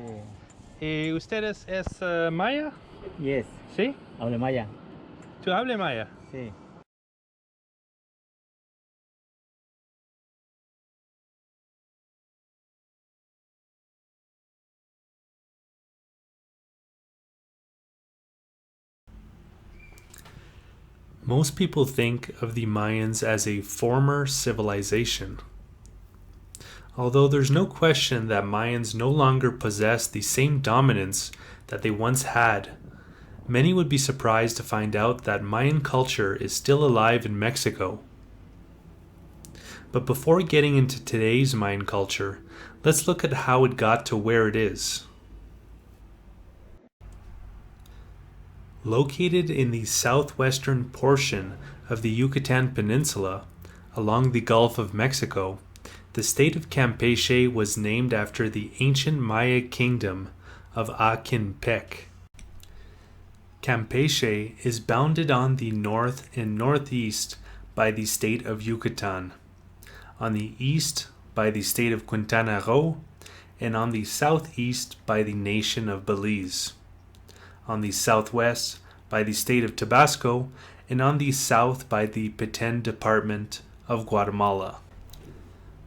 Sí. ¿Y ustedes es maya? Yes, ¿Sí? hablo maya. ¿Tú hablas maya? Sí. Most people think of the Mayans as a former civilization. Although there's no question that Mayans no longer possess the same dominance that they once had, many would be surprised to find out that Mayan culture is still alive in Mexico. But before getting into today's Mayan culture, let's look at how it got to where it is. Located in the southwestern portion of the Yucatan Peninsula, along the Gulf of Mexico, the state of Campeche was named after the ancient Maya kingdom of Quinpec. Campeche is bounded on the north and northeast by the state of Yucatan, on the east by the state of Quintana Roo, and on the southeast by the nation of Belize, on the southwest by the state of Tabasco, and on the south by the Petén department of Guatemala.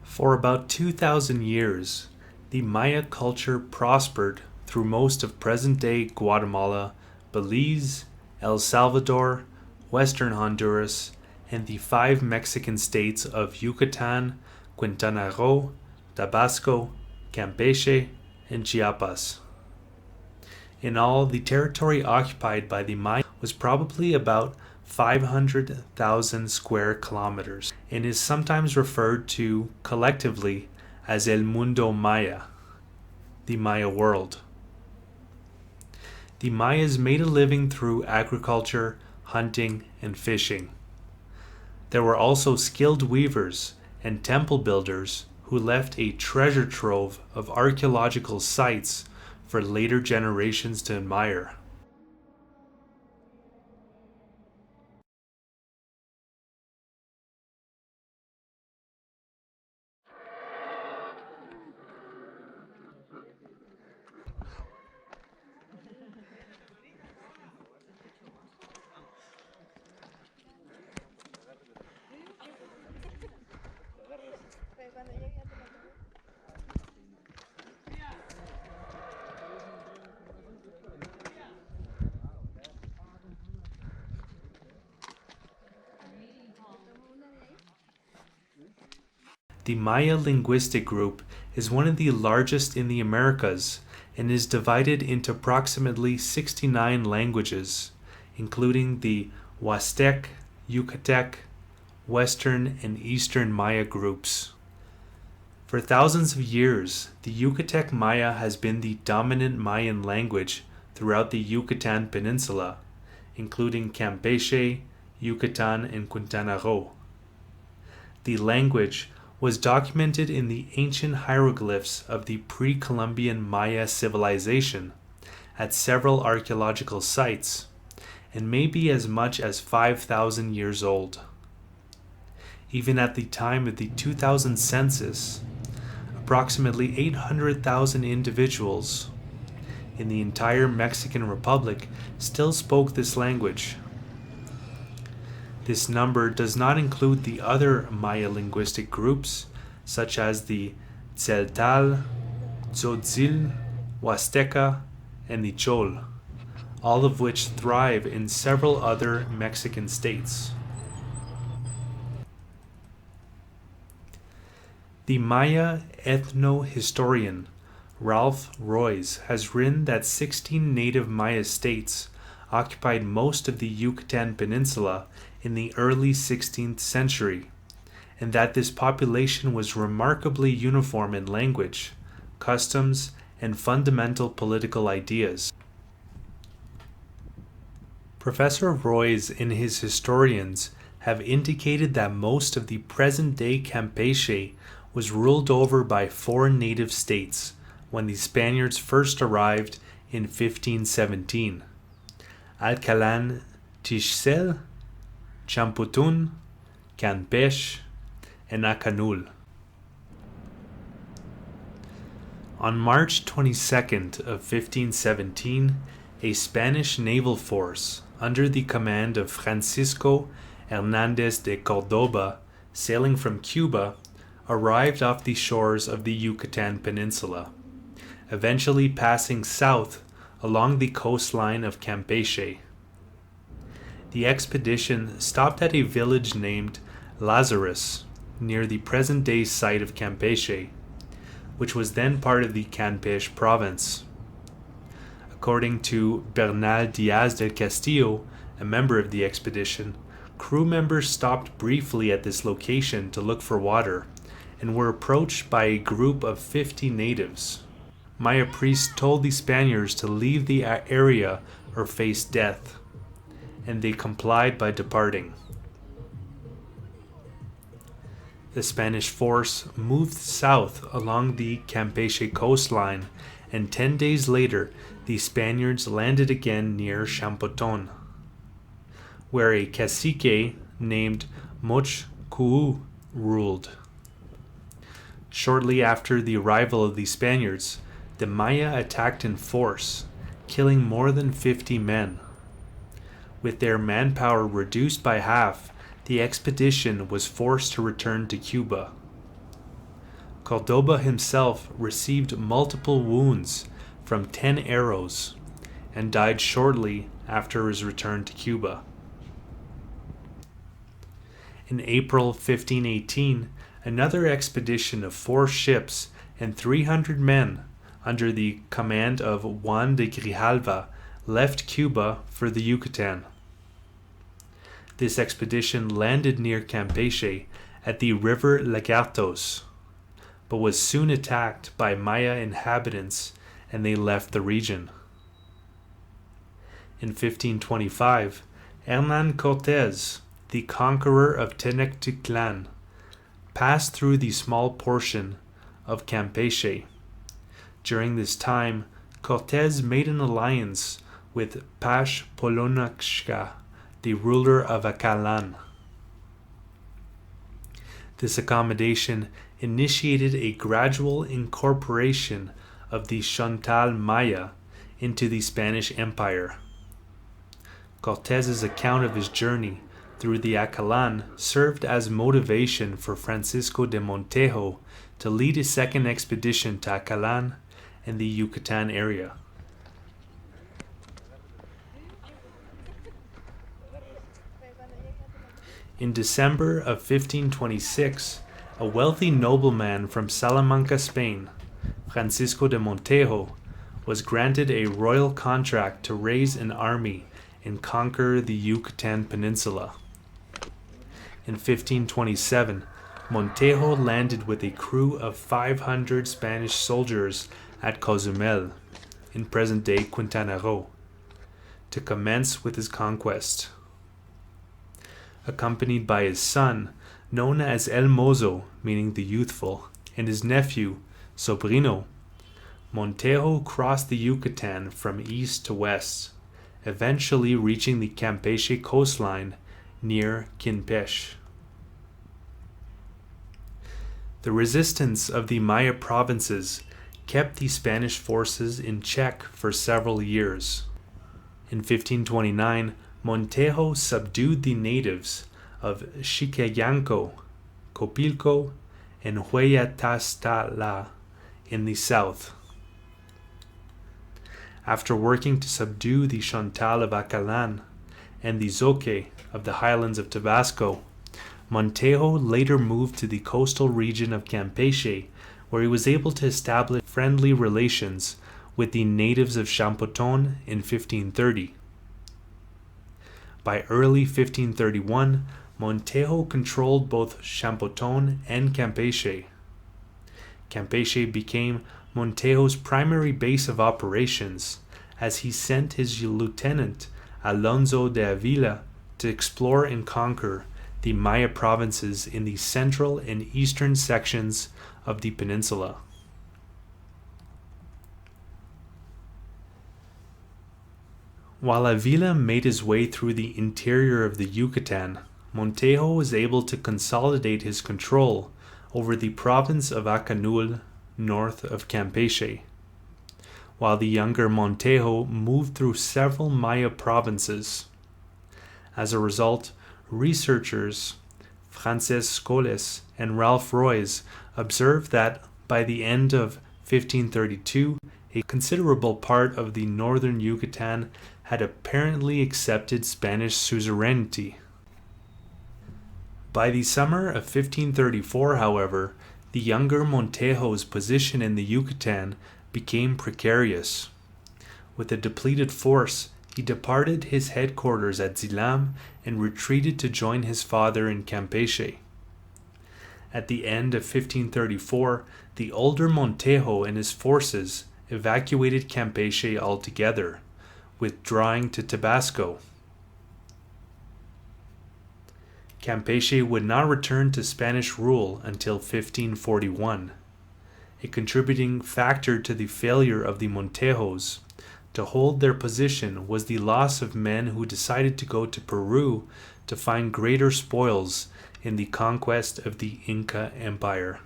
For about 2,000 years, the Maya culture prospered through most of present-day Guatemala, Belize, El Salvador, western Honduras, and the 5 Mexican states of Yucatan, Quintana Roo, Tabasco, Campeche, and Chiapas. In all, the territory occupied by the Maya was probably about 500,000 square kilometers and is sometimes referred to collectively as El Mundo Maya, the Maya world. The Mayas made a living through agriculture, hunting, and fishing. There were also skilled weavers and temple builders who left a treasure trove of archaeological sites for later generations to admire. The Maya linguistic group is one of the largest in the Americas and is divided into approximately 69 languages, including the Huastec, Yucatec, Western, and Eastern Maya groups. For thousands of years, the Yucatec Maya has been the dominant Mayan language throughout the Yucatan Peninsula, including Campeche, Yucatan, and Quintana Roo. The language was documented in the ancient hieroglyphs of the pre-Columbian Maya civilization at several archaeological sites, and may be as much as 5,000 years old. Even at the time of the 2000 census, approximately 800,000 individuals in the entire Mexican Republic still spoke this language. This number does not include the other Maya linguistic groups, such as the Tzeltal, Tzotzil, Huasteca, and the Chol, all of which thrive in several other Mexican states. The Maya ethno-historian Ralph Royce has written that 16 native Maya states occupied most of the Yucatan Peninsula in the early 16th century, and that this population was remarkably uniform in language, customs, and fundamental political ideas. Professor Royce and his historians have indicated that most of the present-day Campeche was ruled over by 4 native states when the Spaniards first arrived in 1517: Alcalán Tixcel, Champotun, Campeche, and Acanul. On March 22nd of 1517, a Spanish naval force under the command of Francisco Hernandez de Cordoba, sailing from Cuba, arrived off the shores of the Yucatan Peninsula, eventually passing south along the coastline of Campeche. The expedition stopped at a village named Lazarus, near the present-day site of Campeche, which was then part of the Campeche province. According to Bernal Diaz del Castillo, a member of the expedition, crew members stopped briefly at this location to look for water and were approached by a group of 50 natives. Maya priests told the Spaniards to leave the area or face death, and they complied by departing. The Spanish force moved south along the Campeche coastline, and 10 days later the Spaniards landed again near Champoton, where a cacique named Mochcuu ruled. Shortly after the arrival of the Spaniards, the Maya attacked in force, killing more than 50 men. With their manpower reduced by half, the expedition was forced to return to Cuba. Cordoba himself received multiple wounds from 10 arrows and died shortly after his return to Cuba. In April 1518, another expedition of 4 ships and 300 men under the command of Juan de Grijalva left Cuba for the Yucatan. This expedition landed near Campeche at the river Lagartos, but was soon attacked by Maya inhabitants and they left the region. In 1525, Hernan Cortés, the conqueror of Tenochtitlan, passed through the small portion of Campeche. During this time, Cortés made an alliance with Pash Polonaxca, the ruler of Acalan. This accommodation initiated a gradual incorporation of the Chontal Maya into the Spanish Empire. Cortés's account of his journey through the Acalan served as motivation for Francisco de Montejo to lead a second expedition to Acalan and the Yucatan area. In December of 1526, a wealthy nobleman from Salamanca, Spain, Francisco de Montejo, was granted a royal contract to raise an army and conquer the Yucatan Peninsula. In 1527, Montejo landed with a crew of 500 Spanish soldiers at Cozumel, in present-day Quintana Roo, to commence with his conquest. Accompanied by his son, known as El Mozo, meaning the youthful, and his nephew, Sobrino, Montejo crossed the Yucatan from east to west, eventually reaching the Campeche coastline near Campeche. The resistance of the Maya provinces kept the Spanish forces in check for several years. In 1529, Montejo subdued the natives of Xicayanco, Copilco, and Hueyatastala in the south. After working to subdue the Chontal of Acalan and the Zoque of the highlands of Tabasco, Montejo later moved to the coastal region of Campeche, where he was able to establish friendly relations with the natives of Champoton in 1530. By early 1531, Montejo controlled both Champoton and Campeche. Campeche became Montejo's primary base of operations, as he sent his lieutenant Alonso de Avila to explore and conquer the Maya provinces in the central and eastern sections of the peninsula. While Avila made his way through the interior of the Yucatan, Montejo was able to consolidate his control over the province of Acanul, north of Campeche, while the younger Montejo moved through several Maya provinces. As a result, researchers Frances Scholes and Ralph Roys observed that by the end of 1532, a considerable part of the northern Yucatan had apparently accepted Spanish suzerainty. By the summer of 1534, however, the younger Montejo's position in the Yucatan became precarious. With a depleted force, he departed his headquarters at Zilam and retreated to join his father in Campeche. At the end of 1534, the older Montejo and his forces evacuated Campeche altogether, withdrawing to Tabasco. Campeche would not return to Spanish rule until 1541. A contributing factor to the failure of the Montejos to hold their position was the loss of men who decided to go to Peru to find greater spoils in the conquest of the Inca Empire.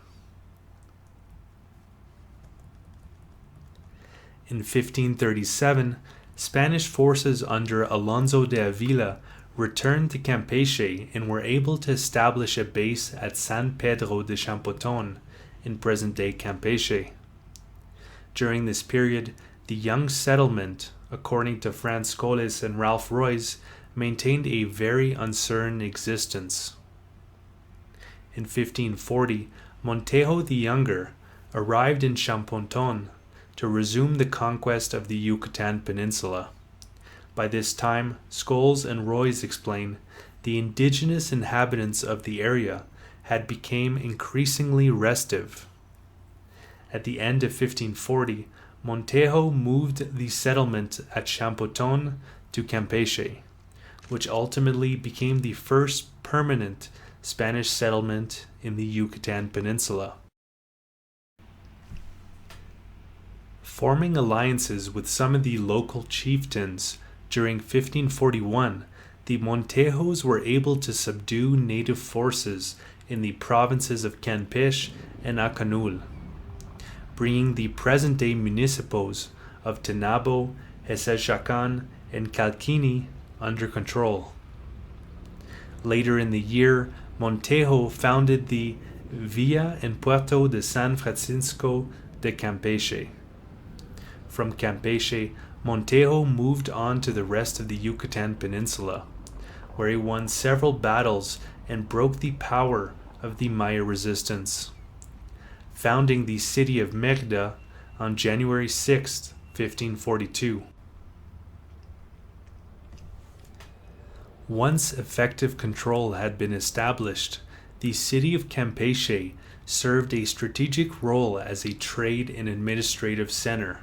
In 1537, Spanish forces under Alonso de Avila returned to Campeche and were able to establish a base at San Pedro de Champoton in present-day Campeche. During this period, the young settlement, according to Franz Scholes and Ralph Roys, maintained a very uncertain existence. In 1540, Montejo the Younger arrived in Champoton to resume the conquest of the Yucatan Peninsula. By this time, Scholes and Roys explain, the indigenous inhabitants of the area had become increasingly restive. At the end of 1540, Montejo moved the settlement at Champoton to Campeche, which ultimately became the first permanent Spanish settlement in the Yucatan Peninsula. Forming alliances with some of the local chieftains during 1541, the Montejos were able to subdue native forces in the provinces of Campeche and Acanul, bringing the present-day municipos of Tenabo, Hesechacan, and Calquini under control. Later in the year, Montejo founded the Villa and Puerto de San Francisco de Campeche. From Campeche, Montejo moved on to the rest of the Yucatan Peninsula, where he won several battles and broke the power of the Maya resistance, founding the city of Mérida on January 6, 1542. Once effective control had been established, the city of Campeche served a strategic role as a trade and administrative center.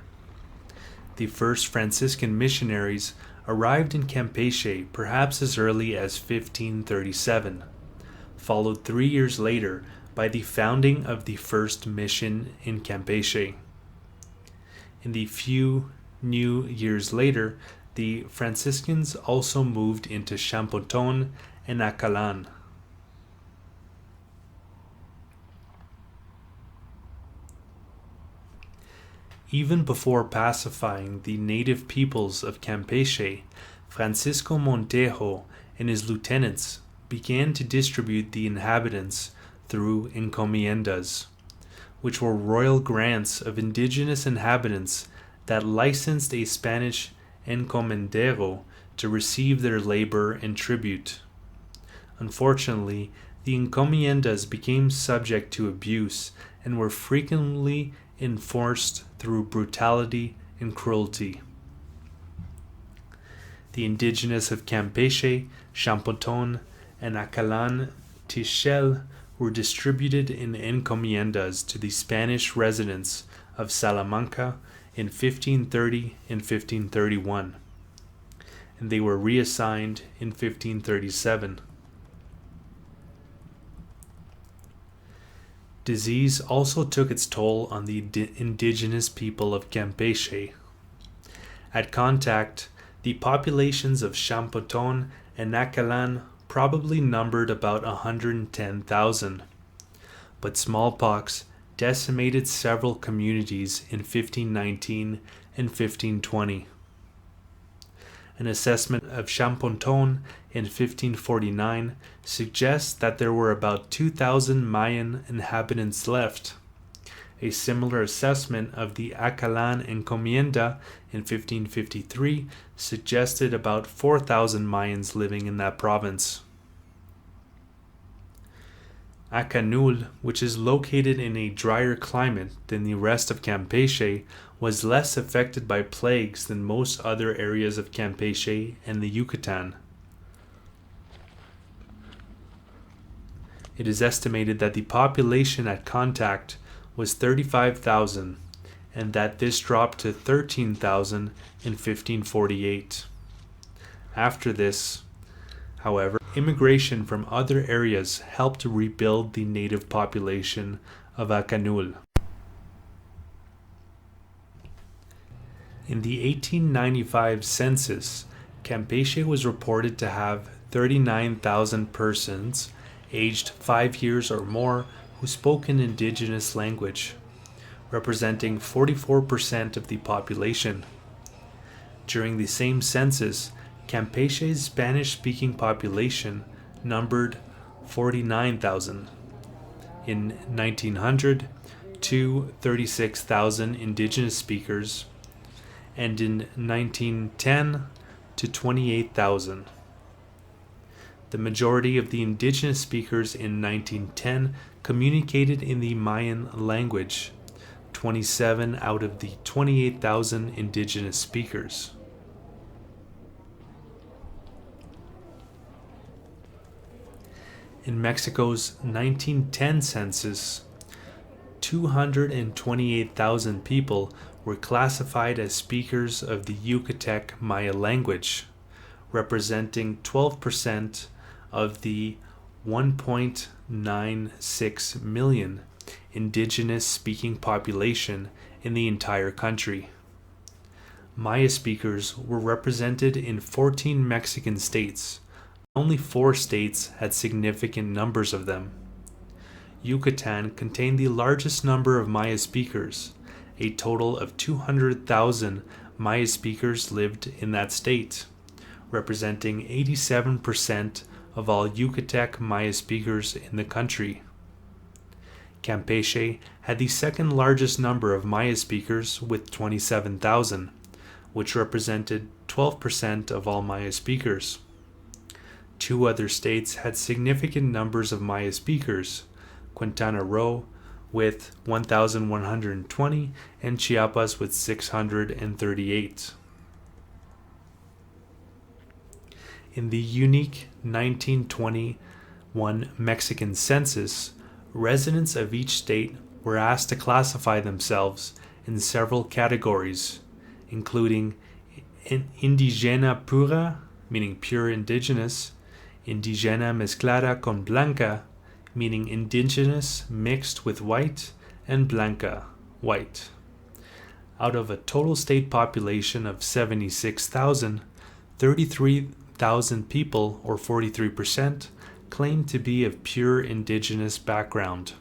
The first Franciscan missionaries arrived in Campeche perhaps as early as 1537, followed 3 years later by the founding of the first mission in Campeche. In the few new years later, the Franciscans also moved into Champoton and Acalan. Even before pacifying the native peoples of Campeche, Francisco Montejo and his lieutenants began to distribute the inhabitants through encomiendas, which were royal grants of indigenous inhabitants that licensed a Spanish encomendero to receive their labor and tribute. Unfortunately, the encomiendas became subject to abuse and were frequently enforced through brutality and cruelty. The indigenous of Campeche, Champoton, and Acalan Tichel were distributed in encomiendas to the Spanish residents of Salamanca in 1530 and 1531, and they were reassigned in 1537. Disease also took its toll on the indigenous people of Campeche. At contact, the populations of Champoton and Acalan probably numbered about 110,000, but smallpox decimated several communities in 1519 and 1520. An assessment of Champonton in 1549 suggests that there were about 2,000 Mayan inhabitants left. A similar assessment of the Acalan Encomienda in 1553 suggested about 4,000 Mayans living in that province. Acanul, which is located in a drier climate than the rest of Campeche, was less affected by plagues than most other areas of Campeche and the Yucatan. It is estimated that the population at contact was 35,000, and that this dropped to 13,000 in 1548. After this, however, immigration from other areas helped to rebuild the native population of Acanul. In the 1895 census, Campeche was reported to have 39,000 persons aged 5 years or more who spoke an indigenous language, representing 44% of the population. During the same census, Campeche's Spanish-speaking population numbered 49,000. In 1900, to 36,000 indigenous speakers, and in 1910 to 28,000. The majority of the indigenous speakers in 1910 communicated in the Mayan language, 27 out of the 28,000 indigenous speakers. In Mexico's 1910 census, 228,000 people were classified as speakers of the Yucatec Maya language, representing 12% of the 1.96 million indigenous speaking population in the entire country. Maya speakers were represented in 14 Mexican states. Only 4 states had significant numbers of them. Yucatan contained the largest number of Maya speakers. A total of 200,000 Maya speakers lived in that state, representing 87% of all Yucatec Maya speakers in the country. Campeche had the second largest number of Maya speakers with 27,000, which represented 12% of all Maya speakers. 2 other states had significant numbers of Maya speakers, Quintana Roo with 1,120 and Chiapas with 638. In the unique 1921 Mexican census, residents of each state were asked to classify themselves in several categories, including indigena pura, meaning pure indigenous, indigena mezclada con blanca, meaning indigenous mixed with white, and blanca, white. Out of a total state population of 76,000, 33,000 people, or 43%, claimed to be of pure indigenous background.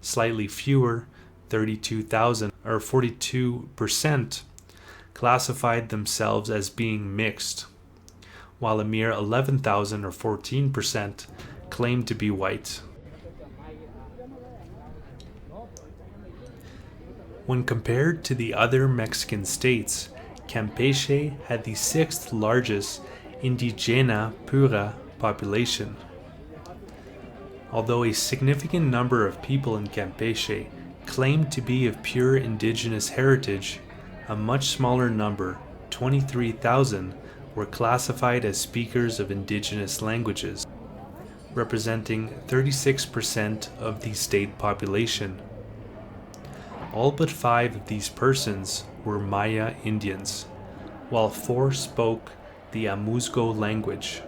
Slightly fewer, 32,000, or 42%, classified themselves as being mixed, while a mere 11,000, or 14%, claimed to be white. When compared to the other Mexican states, Campeche had the 6th largest indigena pura population. Although a significant number of people in Campeche claimed to be of pure indigenous heritage, a much smaller number, 23,000, were classified as speakers of indigenous languages, representing 36% of the state population. All but 5 of these persons were Maya Indians, while 4 spoke the Amuzgo language.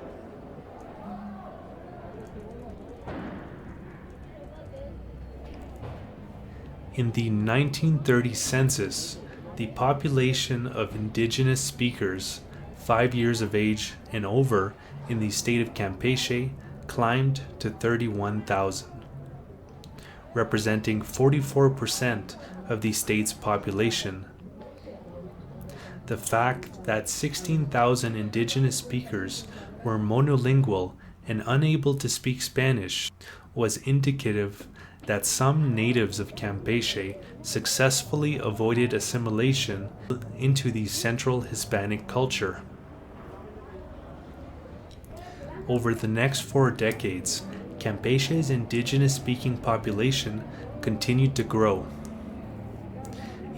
In the 1930 census, the population of indigenous speakers 5 years of age and over in the state of Campeche climbed to 31,000. representing 44% of the state's population. The fact that 16,000 indigenous speakers were monolingual and unable to speak Spanish was indicative that some natives of Campeche successfully avoided assimilation into the Central Hispanic culture. Over the next 4 decades, Campeche's indigenous-speaking population continued to grow.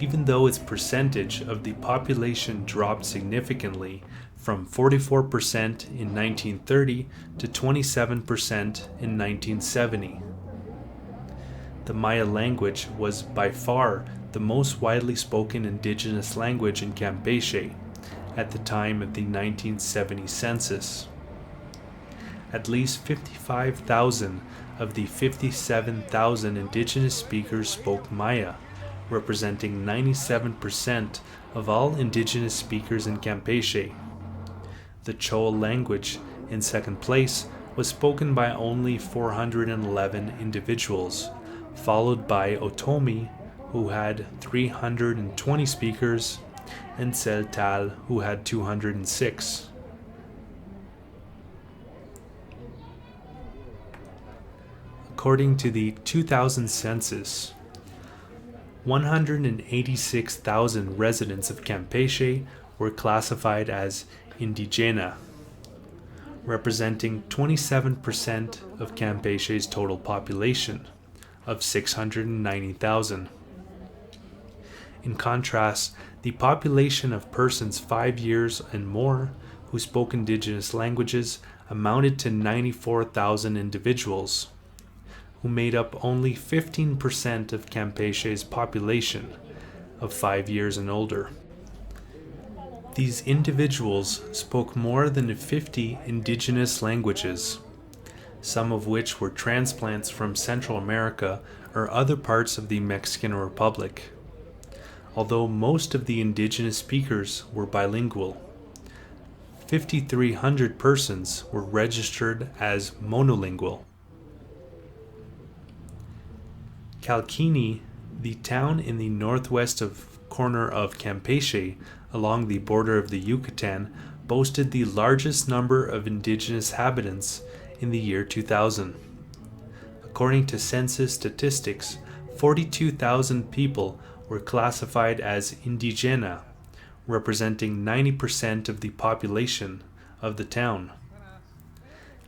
Even though its percentage of the population dropped significantly from 44% in 1930 to 27% in 1970. The Maya language was by far the most widely spoken indigenous language in Campeche at the time of the 1970 census. At least 55,000 of the 57,000 indigenous speakers spoke Maya, representing 97% of all indigenous speakers in Campeche. The Chol language, in second place, was spoken by only 411 individuals, followed by Otomi, who had 320 speakers, and Tseltal, who had 206. According to the 2000 census, 186,000 residents of Campeche were classified as indigena, representing 27% of Campeche's total population of 690,000. In contrast, the population of persons 5 years and more who spoke indigenous languages amounted to 94,000 individuals, who made up only 15% of Campeche's population of 5 years and older. These individuals spoke more than 50 indigenous languages, some of which were transplants from Central America or other parts of the Mexican Republic, although most of the indigenous speakers were bilingual. 5,300 persons were registered as monolingual. Calquini, the town in the northwest corner of Campeche along the border of the Yucatan, boasted the largest number of indigenous inhabitants in the year 2000. According to census statistics, 42,000 people were classified as indigena, representing 90% of the population of the town.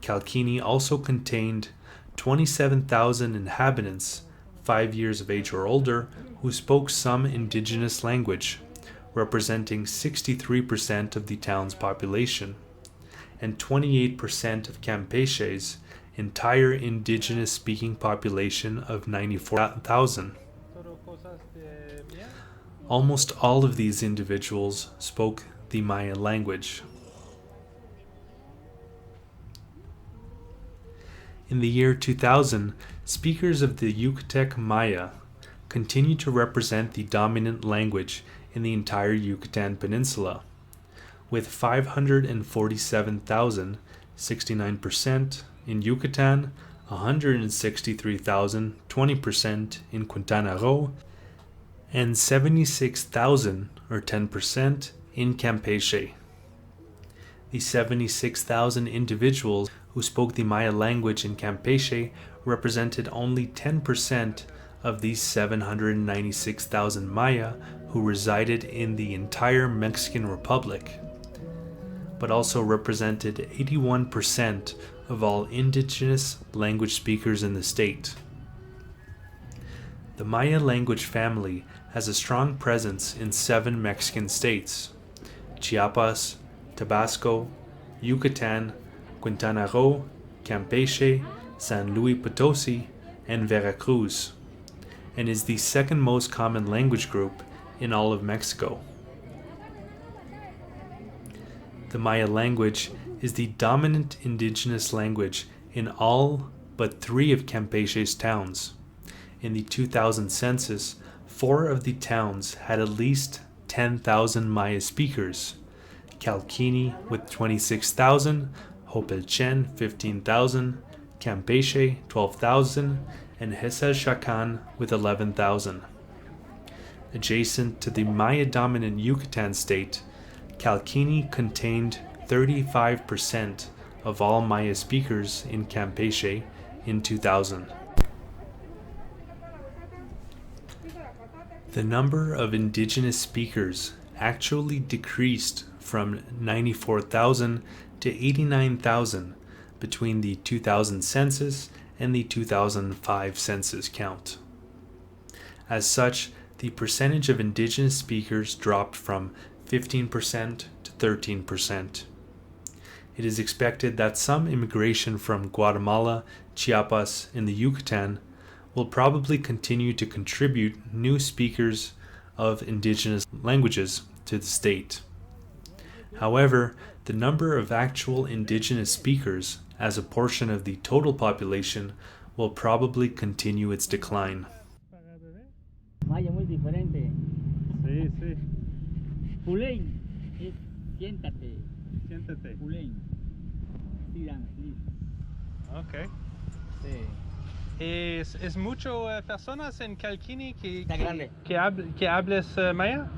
Calquini also contained 27,000 inhabitants 5 years of age or older who spoke some indigenous language, representing 63% of the town's population, and 28% of Campeche's entire indigenous speaking population of 94,000. Almost all of these individuals spoke the Mayan language. In the year 2000, speakers of the Yucatec Maya continued to represent the dominant language in the entire Yucatan Peninsula, with 547,000, 69% in Yucatan, 163,000, 20% in Quintana Roo, and 76,000, or 10%, in Campeche. The 76,000 individuals who spoke the Maya language in Campeche represented only 10% of these 796,000 Maya who resided in the entire Mexican Republic, but also represented 81% of all indigenous language speakers in the state. The Maya language family has a strong presence in 7 Mexican states: Chiapas, Tabasco, Yucatan, Quintana Roo, Campeche, San Luis Potosi, and Veracruz, and is the second most common language group in all of Mexico. The Maya language is the dominant indigenous language in all but 3 of Campeche's towns. In the 2000 census, 4 of the towns had at least 10,000 Maya speakers: Calquini with 26,000, Hopelchen 15,000, Campeche 12,000, and Heseshakan with 11,000. Adjacent to the Maya-dominant Yucatan state, Calkini contained 35% of all Maya speakers in Campeche in 2000. The number of indigenous speakers actually decreased from 94,000 to 89,000 between the 2000 census and the 2005 census count. As such, the percentage of indigenous speakers dropped from 15% to 13%. It is expected that some immigration from Guatemala, Chiapas, and the Yucatan will probably continue to contribute new speakers of indigenous languages to the state. However, the number of actual indigenous speakers as a portion of the total population will probably continue its decline. Maya muy diferente. Sí, sí. Pulein es siéntate. Siéntate. Pulein. Sit down, please. Okay. Sí. ¿Es mucho personas en Calkini Está grande. que hables maya?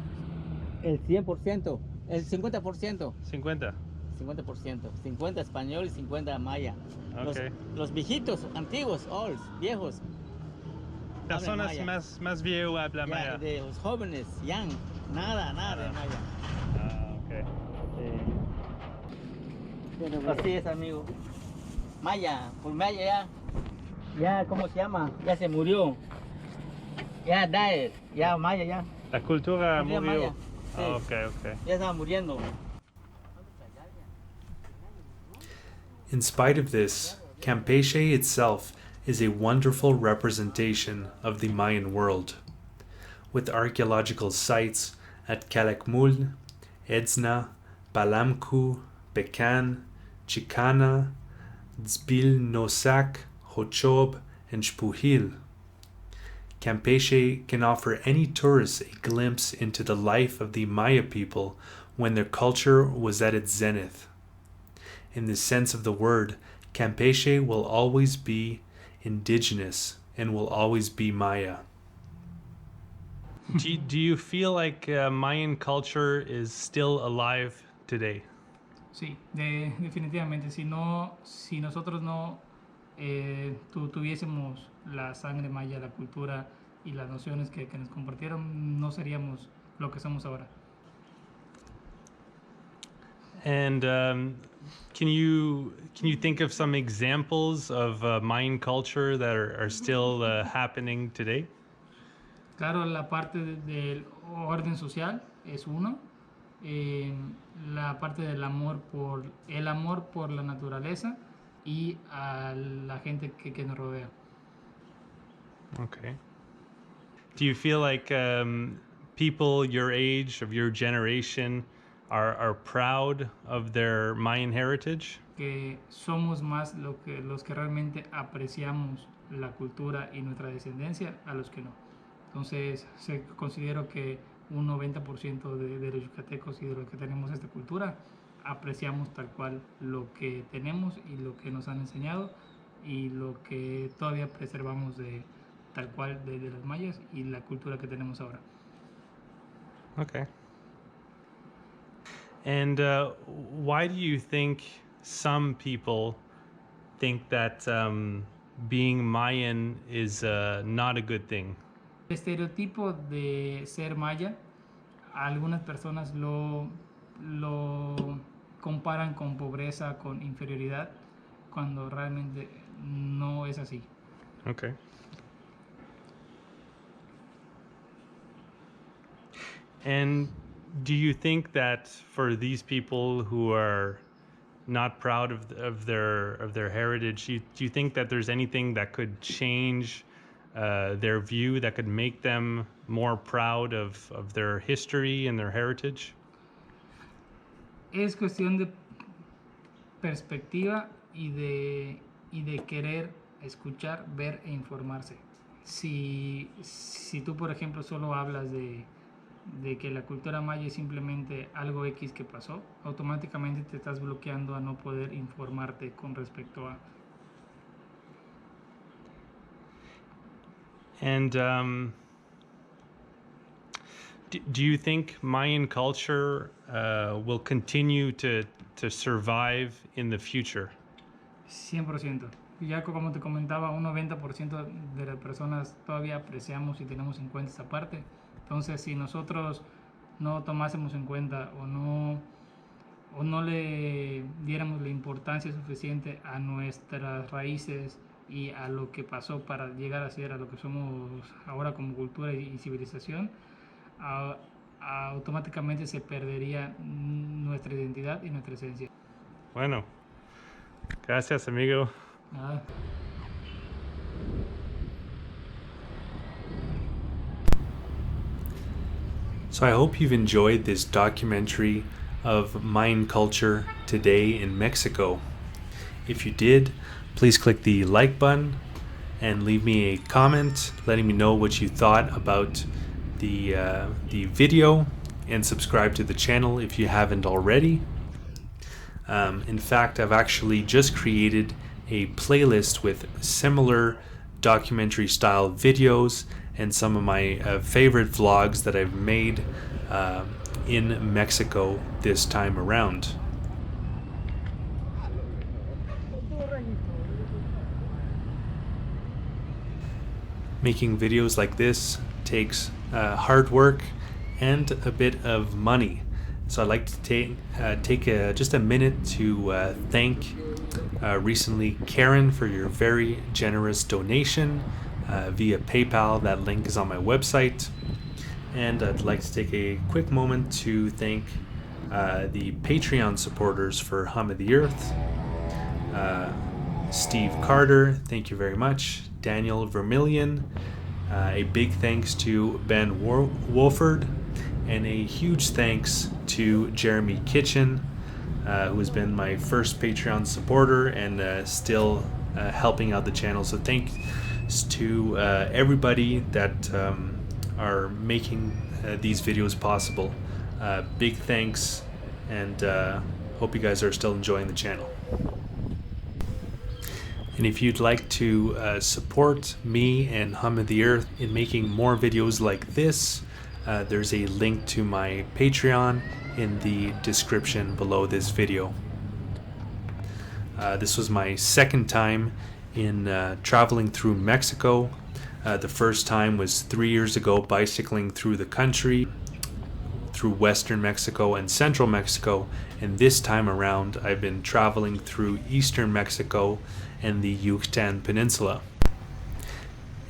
El 100%, el 50%. 50. 50%. 50 español y 50 maya. Okay. Los viejitos, antiguos, old, viejos. Personas más viejos hablan maya. De los jóvenes, young, nada de maya. Okay. Así es, amigo. Maya, por maya ya, ¿cómo se llama? Ya se murió. Ya died, ya maya ya. La cultura murió. Maya. Sí. Okay. Ya estaba muriendo. In spite of this, Campeche itself is a wonderful representation of the Mayan world, with archaeological sites at Calakmul, Edzna, Palamcu, Pecan, Chicana, Tzbilnosac, Hochob, and Xpuhil. Campeche can offer any tourist a glimpse into the life of the Maya people when their culture was at its zenith. In the sense of the word, Campeche will always be indigenous and will always be Maya. Do you feel like Mayan culture is still alive today? Sí, definitivamente. Si nosotros no tuviésemos la sangre maya, la cultura y las nociones que nos compartieron, no seríamos lo que somos ahora. And can you think of some examples of Mayan culture that are still happening today? Claro, la parte del orden social es uno. La parte del amor por la naturaleza y a la gente que nos rodea. Okay. Do you feel like people your age, of your generation, are proud of their Mayan heritage? Que somos más los que realmente apreciamos la cultura y nuestra descendencia a los que no. Entonces, considero que un 90% de los yucatecos y de los que tenemos esta cultura apreciamos tal cual lo que tenemos y lo que nos han enseñado y lo que todavía preservamos de tal cual de los mayas y la cultura que tenemos ahora. Okay. And why do you think some people think that being Mayan is not a good thing? El estereotipo de ser maya, algunas personas lo comparan con pobreza, con inferioridad, cuando realmente no es así. Okay. And do you think that for these people who are not proud of their heritage, do you think that there's anything that could change their view, that could make them more proud of their history and their heritage? Es cuestión de perspectiva y de querer escuchar, ver e informarse. Si tú, por ejemplo, solo hablas de que la cultura maya es simplemente algo X que pasó, automáticamente te estás bloqueando a no poder informarte con respecto a... And do you think Mayan culture will continue to survive in the future? 100%. Ya como te comentaba, un 90% de las personas todavía apreciamos y tenemos en cuenta esa parte. Entonces, si nosotros no tomásemos en cuenta o no le diéramos la importancia suficiente a nuestras raíces y a lo que pasó para llegar a ser a lo que somos ahora como cultura y civilización, automáticamente se perdería nuestra identidad y nuestra esencia. Bueno, gracias, amigo. Nada. So I hope you've enjoyed this documentary of Mayan culture today in Mexico. If you did, please click the like button and leave me a comment letting me know what you thought about the video, and subscribe to the channel if you haven't already. In fact, I've actually just created a playlist with similar documentary style videos and some of my favorite vlogs that I've made in Mexico this time around. Making videos like this takes hard work and a bit of money. So I'd like to take just a minute to thank recently Karen for your very generous donation via PayPal. That link is on my website. And I'd like to take a quick moment to thank the Patreon supporters for Hum of the Earth. Steve Carter, thank you very much. Daniel Vermillion, a big thanks to Ben Wolford, and a huge thanks to Jeremy Kitchen, who has been my first Patreon supporter and still helping out the channel. So thanks to everybody that are making these videos possible. Big thanks, and hope you guys are still enjoying the channel. And if you'd like to support me and Hum of the Earth in making more videos like this, there's a link to my Patreon in the description below this video. This was my second time in traveling through Mexico. The first time was 3 years ago, bicycling through the country, through western Mexico and central Mexico, and this time around I've been traveling through eastern Mexico and the Yucatan Peninsula.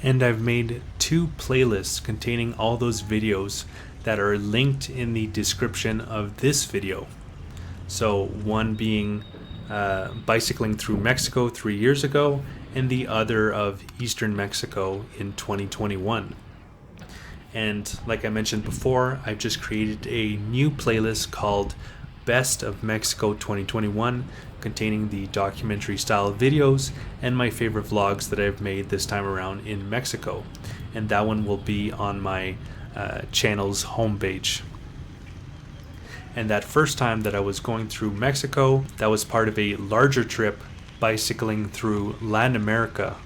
And I've made 2 playlists containing all those videos that are linked in the description of this video. So one being bicycling through Mexico 3 years ago, and the other of eastern Mexico in 2021. And like I mentioned before, I've just created a new playlist called Best of Mexico 2021, containing the documentary style videos and my favorite vlogs that I've made this time around in Mexico. And that one will be on my channel's homepage. And that first time that I was going through Mexico, that was part of a larger trip bicycling through Latin America.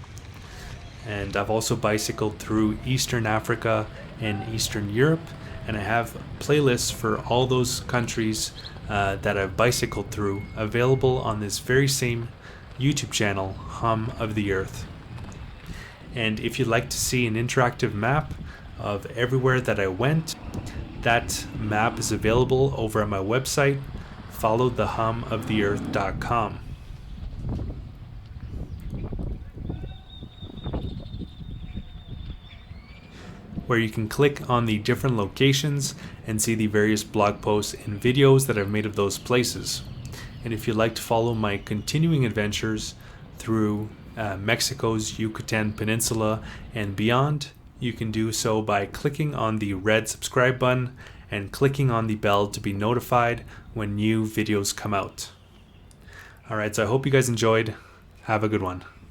And I've also bicycled through Eastern Africa and Eastern Europe, and I have playlists for all those countries that I've bicycled through available on this very same YouTube channel, Hum of the Earth. And if you'd like to see an interactive map of everywhere that I went, that map is available over at my website, followthehumoftheearth.com. Where you can click on the different locations and see the various blog posts and videos that I've made of those places. And if you'd like to follow my continuing adventures through Mexico's Yucatan Peninsula and beyond, you can do so by clicking on the red subscribe button and clicking on the bell to be notified when new videos come out. Alright, so I hope you guys enjoyed. Have a good one.